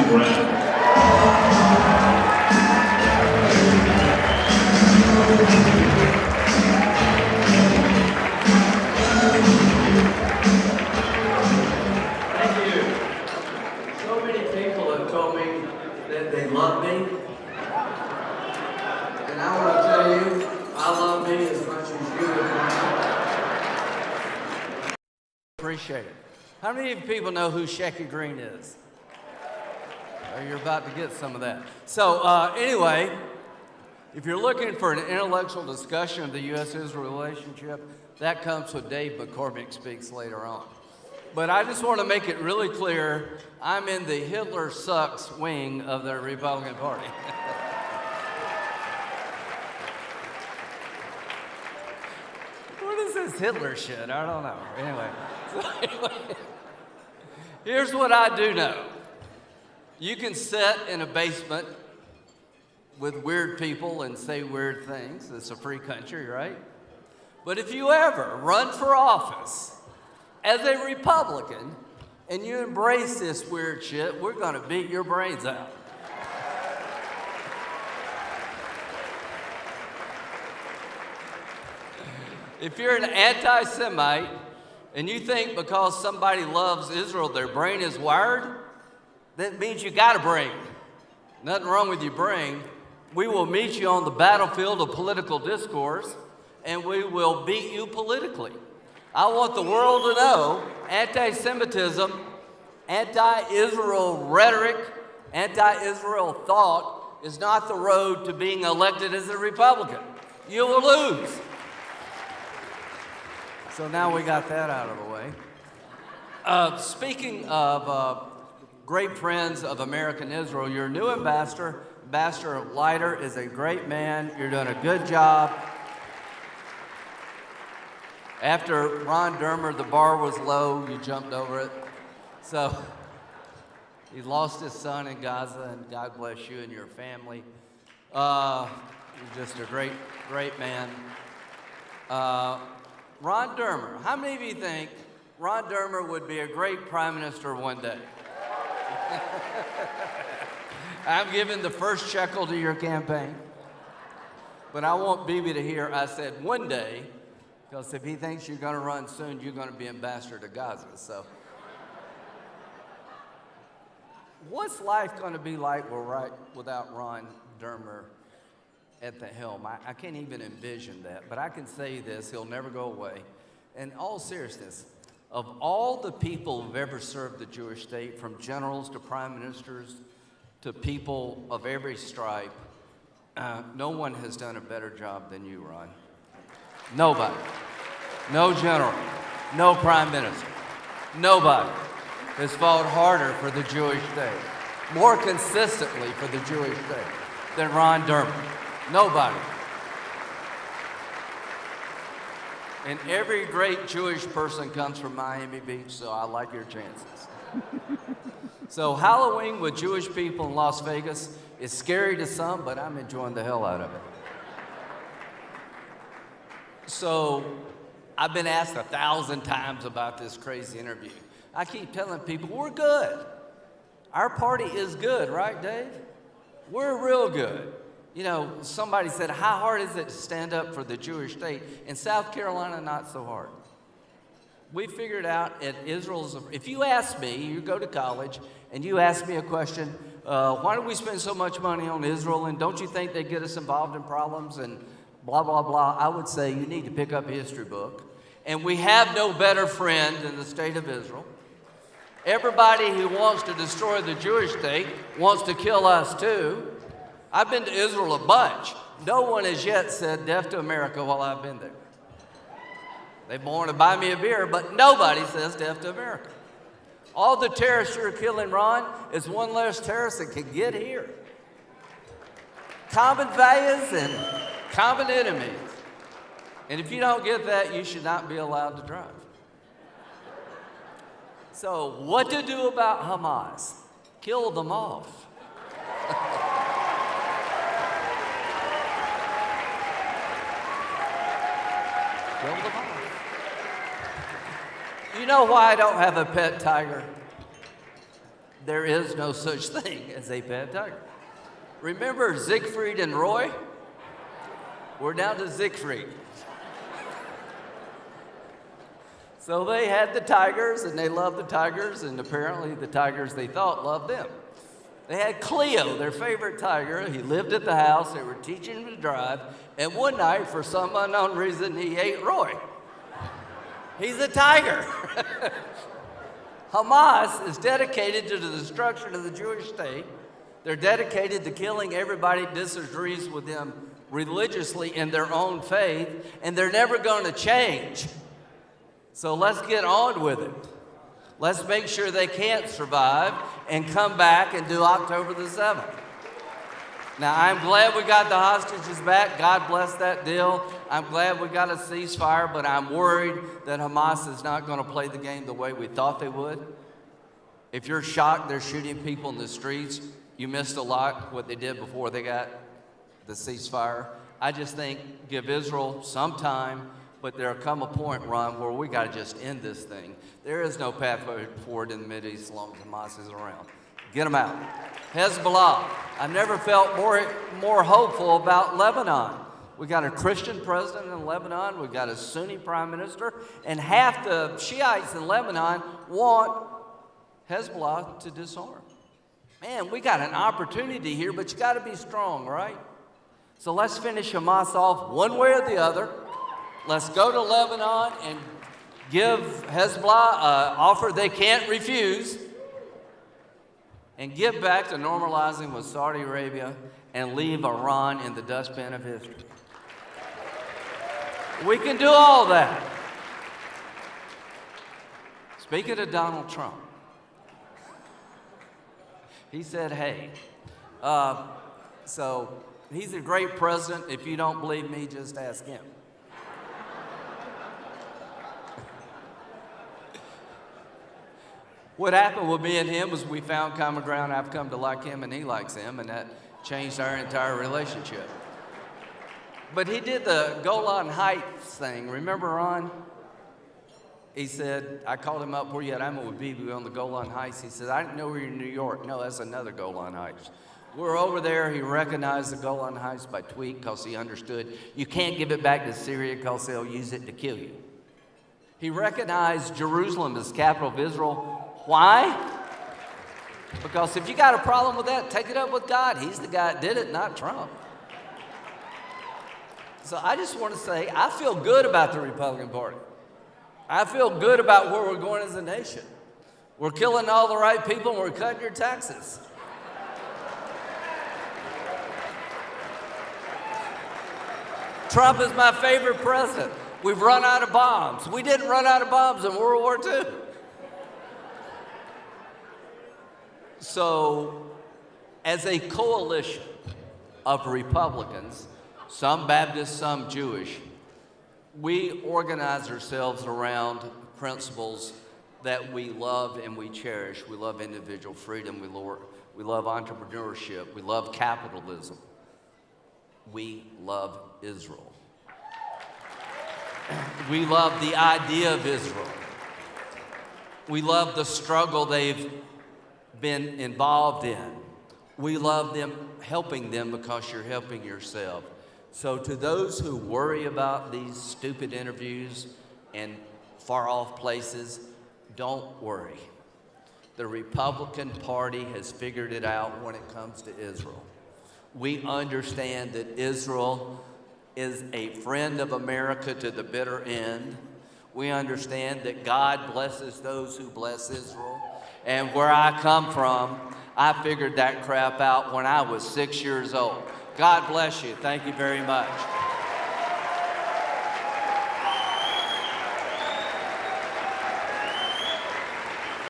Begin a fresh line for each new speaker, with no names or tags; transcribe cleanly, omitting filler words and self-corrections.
Graham.
Thank you. So many people have told me that they love me. And I want to tell you, I love me as much as you do. Appreciate it. How many of you people know who Shecky Green is? You're about to get some of that. So anyway, if you're looking for an intellectual discussion of the U.S.-Israel relationship, that comes with Dave McCormick Speaks later on. But I just want to make it really clear, I'm in the Hitler sucks wing of the Republican Party. What is this Hitler shit? I don't know. Anyway, here's what I do know. You can sit in a basement with weird people and say weird things. It's a free country, right? But if you ever run for office as a Republican and you embrace this weird shit, we're going to beat your brains out. If you're an anti-Semite and you think because somebody loves Israel, their brain is wired, that means you got a brain. Nothing wrong with your brain. We will meet you on the battlefield of political discourse, and we will beat you politically. I want the world to know anti-Semitism, anti-Israel rhetoric, anti-Israel thought is not the road to being elected as a Republican. You will lose. So now we got that out of the way. Speaking of great friends of American Israel, your new ambassador, Ambassador Leiter, is a great man. You're doing a good job. After Ron Dermer, the bar was low, you jumped over it. So he lost his son in Gaza, and God bless you and your family. You're just a great, great man. Ron Dermer, how many of you think Ron Dermer would be a great prime minister one day? I'm giving the first shekel to your campaign. But I want Bibi to hear I said one day, because if he thinks you're going to run soon, you're going to be ambassador to Gaza. So what's life going to be like without Ron Dermer at the helm? I can't even envision that, but I can say this, he'll never go away. In all seriousness, of all the people who've ever served the Jewish state, from generals to prime ministers to people of every stripe, no one has done a better job than you, Ron. Nobody. No general, no prime minister, nobody has fought harder for the Jewish state, more consistently for the Jewish state than Ron Dermer. Nobody. And every great Jewish person comes from Miami Beach, so I like your chances. So Halloween with Jewish people in Las Vegas is scary to some, but I'm enjoying the hell out of it. So I've been asked 1,000 times about this crazy interview. I keep telling people, we're good. Our party is good, right, Dave? We're real good. You know, somebody said, how hard is it to stand up for the Jewish state? In South Carolina, not so hard. We figured out at Israel's, if you ask me, you go to college, and you ask me a question, why do we spend so much money on Israel, and don't you think they get us involved in problems, and blah, blah, blah, I would say you need to pick up a history book. And we have no better friend than the state of Israel. Everybody who wants to destroy the Jewish state wants to kill us too. I've been to Israel a bunch. No one has yet said death to America while I've been there. They want to buy me a beer, but nobody says death to America. All the terrorists you're killing, Ron, is one less terrorist that can get here. Common values and common enemies. And if you don't get that, you should not be allowed to drive. So what to do about Hamas? Kill them off. Kill them off. You know why I don't have a pet tiger? there is no such thing as a bad tiger. Remember Siegfried and Roy? We're down to Siegfried. So they had the tigers, and they loved the tigers, and apparently the tigers they thought loved them. They had Cleo, their favorite tiger. He lived at the house. They were teaching him to drive, and one night, for some unknown reason, he ate Roy. He's a tiger. Hamas is dedicated to the destruction of the Jewish state. They're dedicated to killing everybody that disagrees with them religiously in their own faith, and they're never going to change. So let's get on with it. Let's make sure they can't survive and come back and do October the 7th. Now, I'm glad we got the hostages back. God bless that deal. I'm glad we got a ceasefire, but I'm worried that Hamas is not going to play the game the way we thought they would. If you're shocked they're shooting people in the streets, you missed a lot what they did before they got the ceasefire. I just think give Israel some time, but there'll come a point, Ron, where we got to just end this thing. There is no pathway forward in the MidEast as long as Hamas is around. Get them out. Hezbollah. I've never felt more hopeful about Lebanon. We got a Christian president in Lebanon. We got a Sunni prime minister. And half the Shiites in Lebanon want Hezbollah to disarm. Man, we got an opportunity here, but you got to be strong, right? So let's finish Hamas off one way or the other. Let's go to Lebanon and give Hezbollah an offer they can't refuse, and get back to normalizing with Saudi Arabia and leave Iran in the dustbin of history. We can do all that. Speaking of Donald Trump, he said, hey, so he's a great president. If you don't believe me, just ask him. What happened with me and him was we found common ground. I've come to like him and he likes him, and that changed our entire relationship. But he did the Golan Heights thing. Remember, Ron? He said, I called him up, where you at? I'm with BB on the Golan Heights. He said, I didn't know we were in New York. No, that's another Golan Heights. We're over there. He recognized the Golan Heights by tweet because he understood you can't give it back to Syria because they'll use it to kill you. He recognized Jerusalem as the capital of Israel. Why? Because if you got a problem with that, take it up with God. He's the guy that did it, not Trump. So I just want to say, I feel good about the Republican Party. I feel good about where we're going as a nation. We're killing all the right people and we're cutting your taxes. Trump is my favorite president. We've run out of bombs. We didn't run out of bombs in World War II. So, as a coalition of Republicans, some Baptists, some Jewish, we organize ourselves around principles that we love and we cherish. We love individual freedom. We love entrepreneurship. We love capitalism. We love Israel. We love the idea of Israel. We love the struggle they've been involved in. We love them, helping them because you're helping yourself. So to those who worry about these stupid interviews and far off places, don't worry. The Republican Party has figured it out when it comes to Israel. We understand that Israel is a friend of America to the bitter end. We understand that God blesses those who bless Israel. And where I come from, I figured that crap out when I was 6 years old. God bless you. Thank you very much.